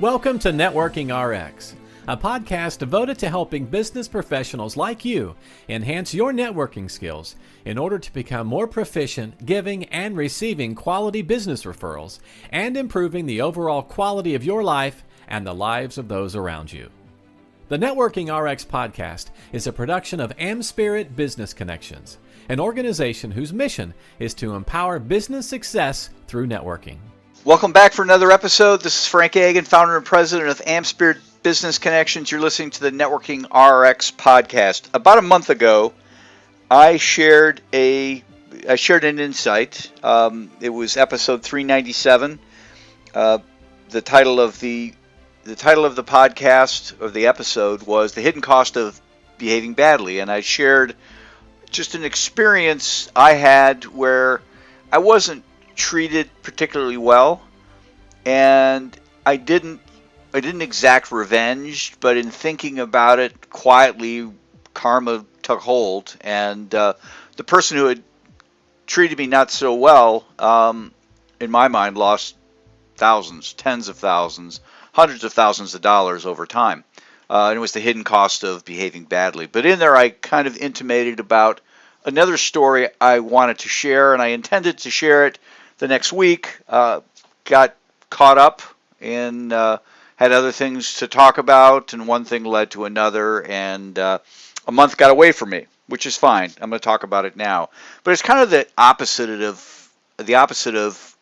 Welcome to Networking RX, a podcast devoted to helping business professionals like you enhance your networking skills in order to become more proficient giving and receiving quality business referrals and improving the overall quality of your life and the lives of those around you. The Networking RX podcast is a production of AmSpirit Business Connections, an organization whose mission is to empower business success through networking. Welcome back for another episode. This is Frank Agin, founder and president of AmSpirit Business Connections. You're listening to the Networking RX podcast. About a month ago, I shared an insight. It was episode 397. The title of the podcast, or the episode, was The Hidden Cost of Behaving Badly. And I shared just an experience I had where I wasn't treated particularly well, and I didn't exact revenge, but in thinking about it quietly, karma took hold, and the person who had treated me not so well, in my mind, lost thousands, tens of thousands, hundreds of thousands of dollars over time. And it was the hidden cost of behaving badly. But in there, I kind of intimated about another story I wanted to share, and I intended to share it the next week. Got caught up and had other things to talk about, and one thing led to another, and a month got away from me, which is fine. I'm going to talk about it now. But it's kind of the opposite of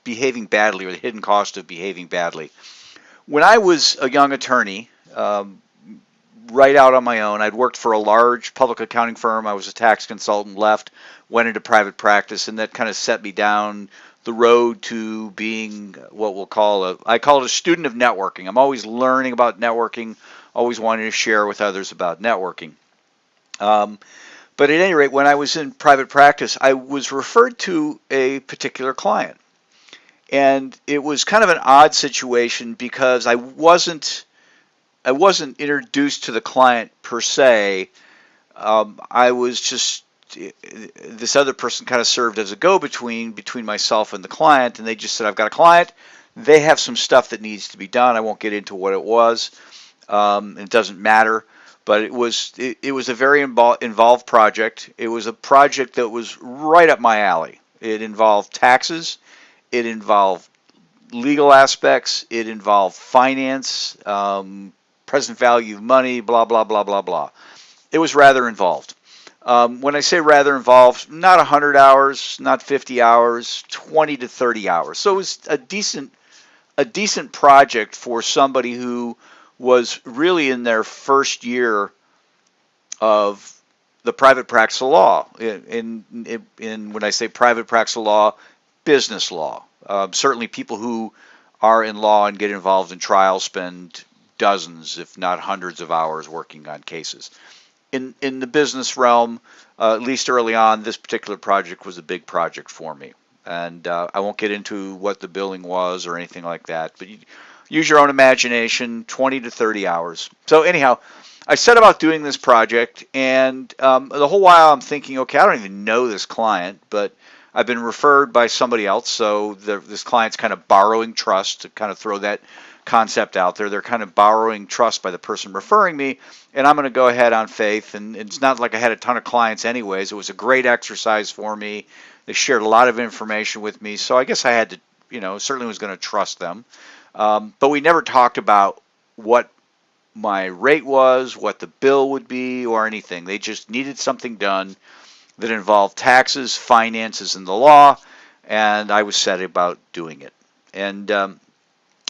behaving badly, or the hidden cost of behaving badly. When I was a young attorney, right out on my own, I'd worked for a large public accounting firm. I was a tax consultant, left, went into private practice, and that kind of set me down the road to being what I call it a student of networking. I'm always learning about networking, always wanting to share with others about networking. But at any rate, when I was in private practice, I was referred to a particular client. And it was kind of an odd situation because I wasn't introduced to the client per se. I was just, this other person kind of served as a go-between between myself and the client, and they just said, I've got a client, they have some stuff that needs to be done. I won't get into what it was. It doesn't matter, but it was a very involved project. It was a project that was right up my alley. It involved taxes. It involved legal aspects. It involved finance, present value of money, blah, blah, blah, blah, blah. It was rather involved. When I say rather involved, not 100 hours, not 50 hours, 20 to 30 hours. So it was a decent project for somebody who was really in their first year of the private practice of law. In when I say private practice of law, business law. Certainly people who are in law and get involved in trials spend dozens, if not hundreds of hours working on cases. In the business realm, at least early on, this particular project was a big project for me. And I won't get into what the billing was or anything like that, but use your own imagination, 20 to 30 hours. So anyhow, I set about doing this project, and the whole while I'm thinking, okay, I don't even know this client, but I've been referred by somebody else, so this client's kind of borrowing trust, to kind of throw that concept out there. They're kind of borrowing trust by the person referring me, and I'm going to go ahead on faith. And it's not like I had a ton of clients anyways. It was a great exercise for me. They shared a lot of information with me, so I guess I had to, certainly was going to trust them. But we never talked about what my rate was, what the bill would be, or anything. They just needed something done that involved taxes, finances, and the law, and I was set about doing it. And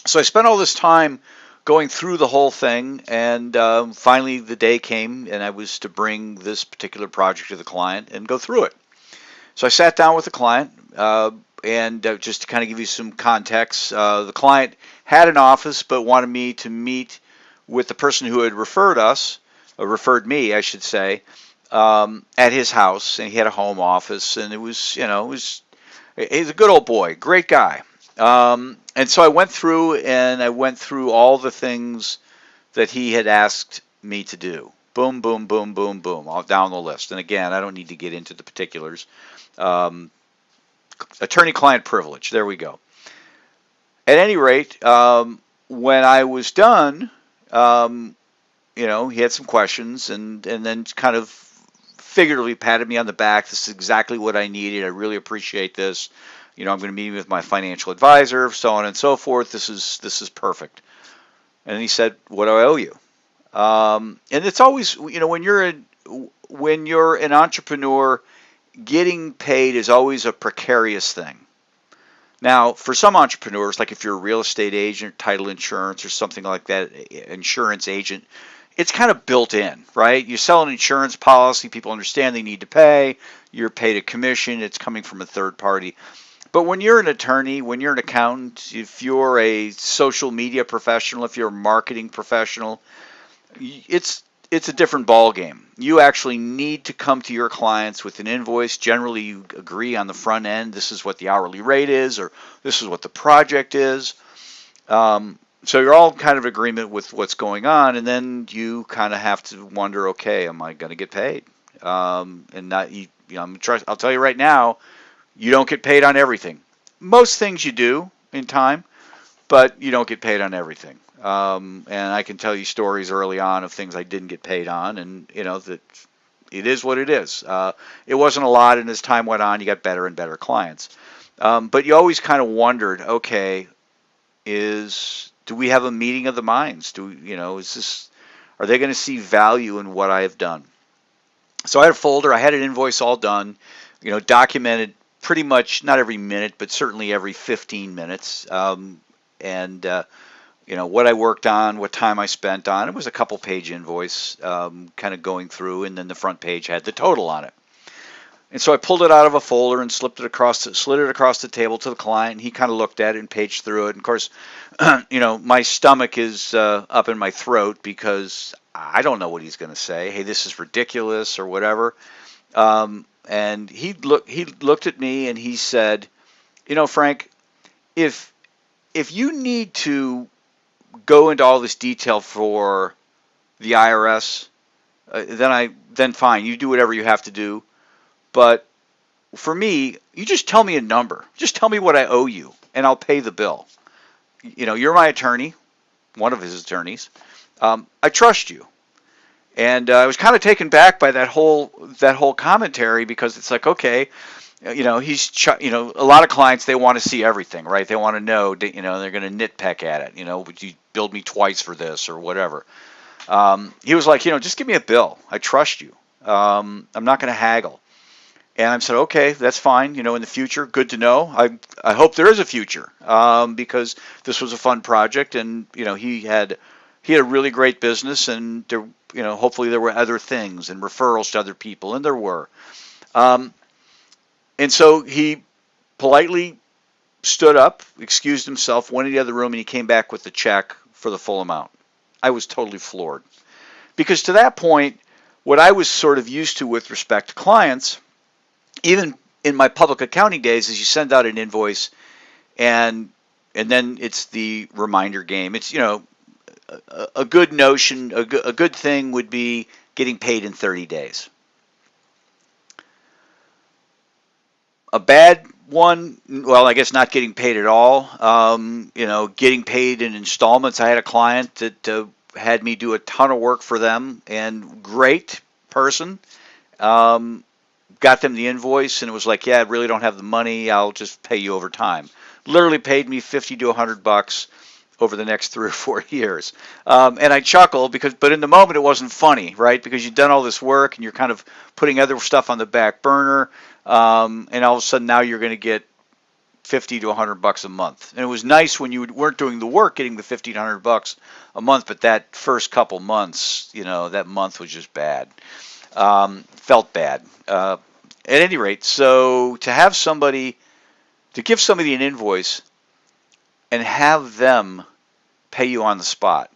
so I spent all this time going through the whole thing, and finally the day came, and I was to bring this particular project to the client and go through it. So I sat down with the client, and just to kind of give you some context, the client had an office but wanted me to meet with the person who had referred me, I should say, at his house, and he had a home office, and it was, he's a good old boy, great guy. And so I went through all the things that he had asked me to do. Boom, boom, boom, boom, boom, all down the list. And again, I don't need to get into the particulars. Attorney-client privilege, there we go. at any rate, when I was done, he had some questions and then kind of figuratively patted me on the back. This is exactly what I needed. I really appreciate this. I'm going to meet with my financial advisor, so on and so forth. This is perfect. And then he said, "What do I owe you?" And it's always, when you're an entrepreneur, getting paid is always a precarious thing. Now, for some entrepreneurs, like if you're a real estate agent, title insurance, or something like that, insurance agent, it's kind of built in, right? You sell an insurance policy, people understand they need to pay, you're paid a commission, it's coming from a third party. But when you're an attorney, when you're an accountant, if you're a social media professional, if you're a marketing professional, it's a different ball game. You actually need to come to your clients with an invoice. Generally, you agree on the front end, this is what the hourly rate is, or this is what the project is. So you're all kind of agreement with what's going on, and then you kind of have to wonder, okay, am I going to get paid? And not, I'll tell you right now, you don't get paid on everything. Most things you do in time, but you don't get paid on everything. And I can tell you stories early on of things I didn't get paid on, and that it is what it is. It wasn't a lot, and as time went on, you got better and better clients. But you always kind of wondered, okay, do we have a meeting of the minds? Are they going to see value in what I have done? So I had a folder, I had an invoice all done, documented pretty much not every minute, but certainly every 15 minutes. What I worked on, what time I spent on. It was a couple page invoice, kind of going through, and then the front page had the total on it. And so I pulled it out of a folder and slid it across the table to the client. And he kind of looked at it and paged through it. And of course, my stomach is up in my throat because I don't know what he's going to say. Hey, this is ridiculous or whatever. And he looked at me and he said, Frank, if you need to go into all this detail for the IRS, then fine, you do whatever you have to do. But for me, you just tell me a number. Just tell me what I owe you, and I'll pay the bill. You're my attorney, one of his attorneys. I trust you. And I was kind of taken back by that whole commentary, because it's like, okay, a lot of clients, they want to see everything, right? They want to know, they're going to nitpick at it. Would you billed me twice for this or whatever? He was like, just give me a bill. I trust you. I'm not going to haggle. And I said, okay, that's fine. In the future, good to know. I hope there is a future, because this was a fun project, and he had a really great business, and there, hopefully there were other things and referrals to other people, and there were. And so he politely stood up, excused himself, went in the other room, and he came back with the check for the full amount. I was totally floored, because to that point, what I was sort of used to with respect to clients, even in my public accounting days, is you send out an invoice, and then it's the reminder game. It's a good notion, a good thing would be getting paid in 30 days. A bad one, well, I guess not getting paid at all. Getting paid in installments. I had a client that had me do a ton of work for them, and great person. Got them the invoice, and it was like, yeah, I really don't have the money. I'll just pay you over time. Literally paid me $50 to $100 over the next 3 or 4 years. And I chuckle but in the moment it wasn't funny, right? Because you've done all this work and you're kind of putting other stuff on the back burner. And all of a sudden now you're going to get $50 to $100 a month. And it was nice when you weren't doing the work, getting the $50 to $100 a month. But that first couple months, that month was just bad. Felt bad. At any rate, so to give somebody an invoice and have them pay you on the spot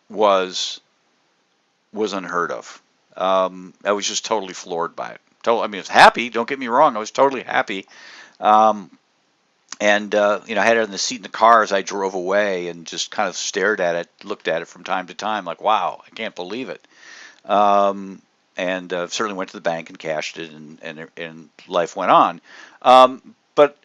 was unheard of. I was just totally floored by it. I was happy. Don't get me wrong. I was totally happy. I had it in the seat in the car as I drove away, and just kind of stared at it, looked at it from time to time, like, wow, I can't believe it. And certainly went to the bank and cashed it, and life went on. But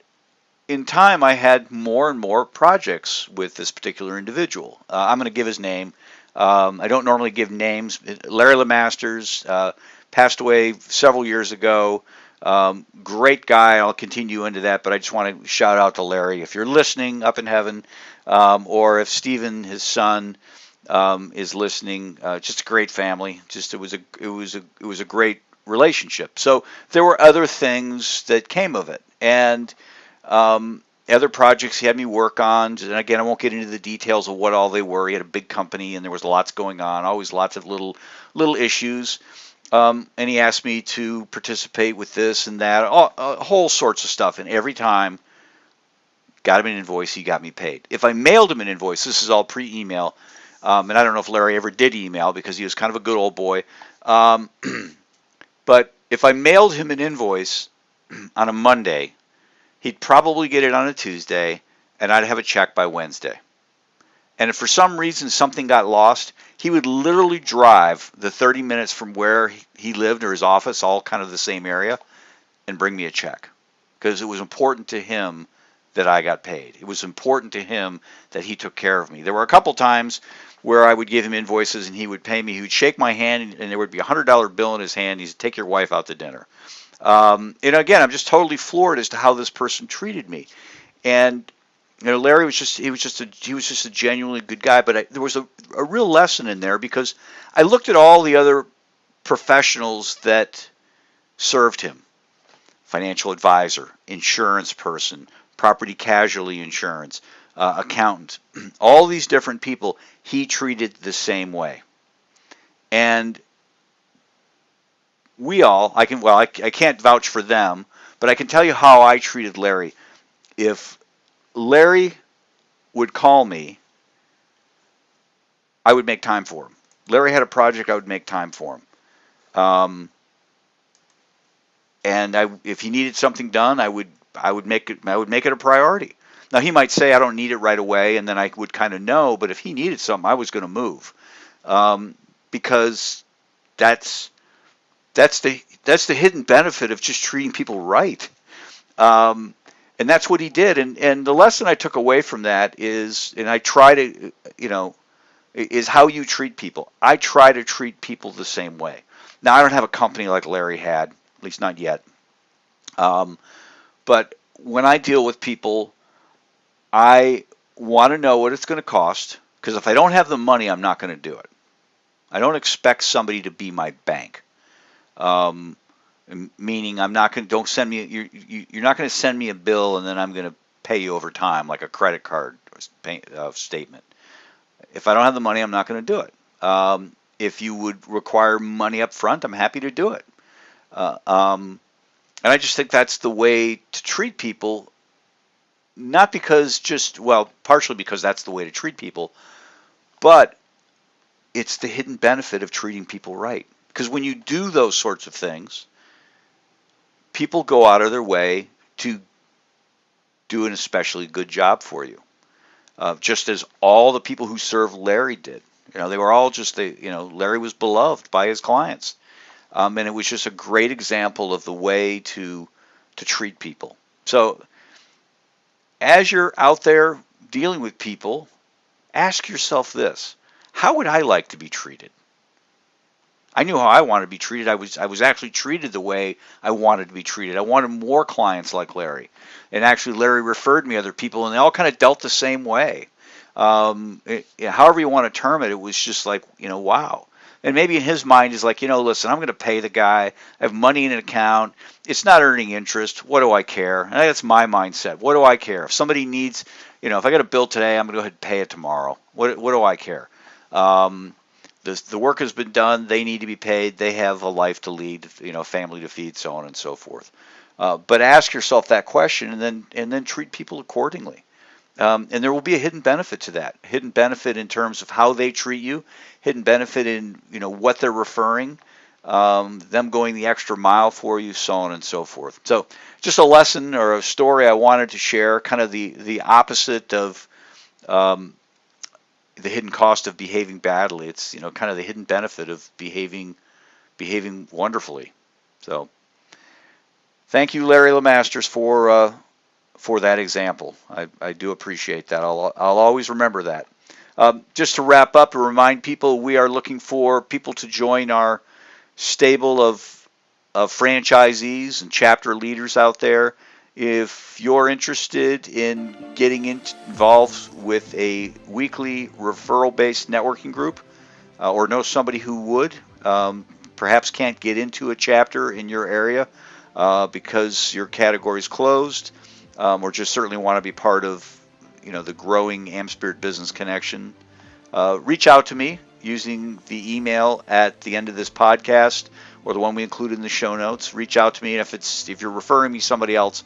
in time, I had more and more projects with this particular individual. I'm going to give his name. I don't normally give names. Larry Lemasters passed away several years ago. Great guy. I'll continue into that, but I just want to shout out to Larry. If you're listening up in heaven, or if Stephen, his son, is listening, just a great family. Just it was a great relationship. So there were other things that came of it, and other projects he had me work on. And again, I won't get into the details of what all they were. He had a big company, and there was lots going on. Always lots of little issues. And he asked me to participate with this and that, whole sorts of stuff. And every time, got him an invoice, he got me paid. If I mailed him an invoice, this is all pre-email, and I don't know if Larry ever did email because he was kind of a good old boy. But if I mailed him an invoice on a Monday, he'd probably get it on a Tuesday, and I'd have a check by Wednesday. And if for some reason something got lost, he would literally drive the 30 minutes from where he lived or his office, all kind of the same area, and bring me a check. Because it was important to him that I got paid. It was important to him that he took care of me. There were a couple times where I would give him invoices and he would pay me. He would shake my hand and there would be a $100 bill in his hand. He said, "Take your wife out to dinner." And again, I'm just totally floored as to how this person treated me. And Larry was just a genuinely good guy. But there was a real lesson in there because I looked at all the other professionals that served him: financial advisor, insurance person, property casualty insurance, accountant, all these different people he treated the same way. And I can't vouch for them, but I can tell you how I treated Larry. If Larry would call me, I would make time for him. Larry had a project, I would make time for him. And if he needed something done, I would make it a priority. Now he might say I don't need it right away, and then I would kind of know. But if he needed something, I was going to move, because that's the hidden benefit of just treating people right. And that's what he did. And the lesson I took away from that is, and I try to, is how you treat people. I try to treat people the same way. Now I don't have a company like Larry had. At least not yet. But when I deal with people, I want to know what it's going to cost, because if I don't have the money, I'm not going to do it. I don't expect somebody to be my bank. Meaning I'm not going to, don't send me, you're not going to send me a bill and then I'm going to pay you over time like a credit card statement. If I don't have the money, I'm not going to do it. If you would require money up front, I'm happy to do it. And I just think that's the way to treat people, not because partially because that's the way to treat people, but it's the hidden benefit of treating people right. Because when you do those sorts of things, people go out of their way to do an especially good job for you. Just as all the people who served Larry did. They were all Larry was beloved by his clients. And it was just a great example of the way to treat people. So as you're out there dealing with people, ask yourself this: how would I like to be treated? I knew how I wanted to be treated. I was actually treated the way I wanted to be treated. I wanted more clients like Larry. And actually Larry referred me other people, and they all kind of dealt the same way. However you want to term it, it was just like, wow. And maybe in his mind he's like, listen, I'm going to pay the guy. I have money in an account. It's not earning interest. What do I care? And that's my mindset. What do I care? If somebody needs, if I got a bill today, I'm going to go ahead and pay it tomorrow. What do I care? The work has been done. They need to be paid. They have a life to lead, family to feed, so on and so forth. But ask yourself that question, and then treat people accordingly. And there will be a hidden benefit to that. Hidden benefit in terms of how they treat you. Hidden benefit in what they're referring. Them going the extra mile for you, so on and so forth. So just a lesson or a story I wanted to share. Kind of the opposite of the hidden cost of behaving badly. It's kind of the hidden benefit of behaving wonderfully. So thank you, Larry Lemasters, for for that example. I do appreciate that. I'll always remember that. Just to wrap up, to remind people, we are looking for people to join our stable of franchisees and chapter leaders out there. If you're interested in getting involved with a weekly referral-based networking group, or know somebody who would, perhaps can't get into a chapter in your area because your category is closed, or just certainly want to be part of the growing AmSpirit Business Connection, reach out to me using the email at the end of this podcast or the one we included in the show notes. Reach out to me, and if you're referring me to somebody else,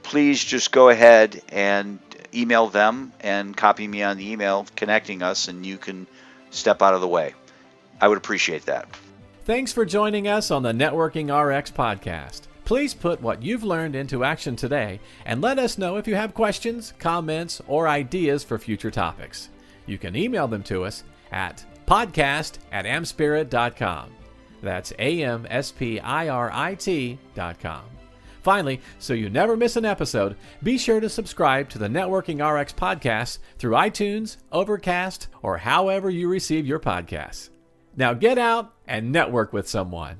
please just go ahead and email them and copy me on the email connecting us, and you can step out of the way. I would appreciate that. Thanks for joining us on the Networking RX podcast. Please put what you've learned into action today and let us know if you have questions, comments, or ideas for future topics. You can email them to us at podcast@amspirit.com. That's AmSpirit.com. Finally, so you never miss an episode, be sure to subscribe to the Networking RX podcast through iTunes, Overcast, or however you receive your podcasts. Now get out and network with someone.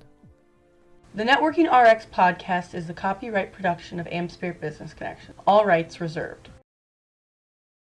The Networking RX podcast is the copyright production of AmSpirit Business Connection. All rights reserved.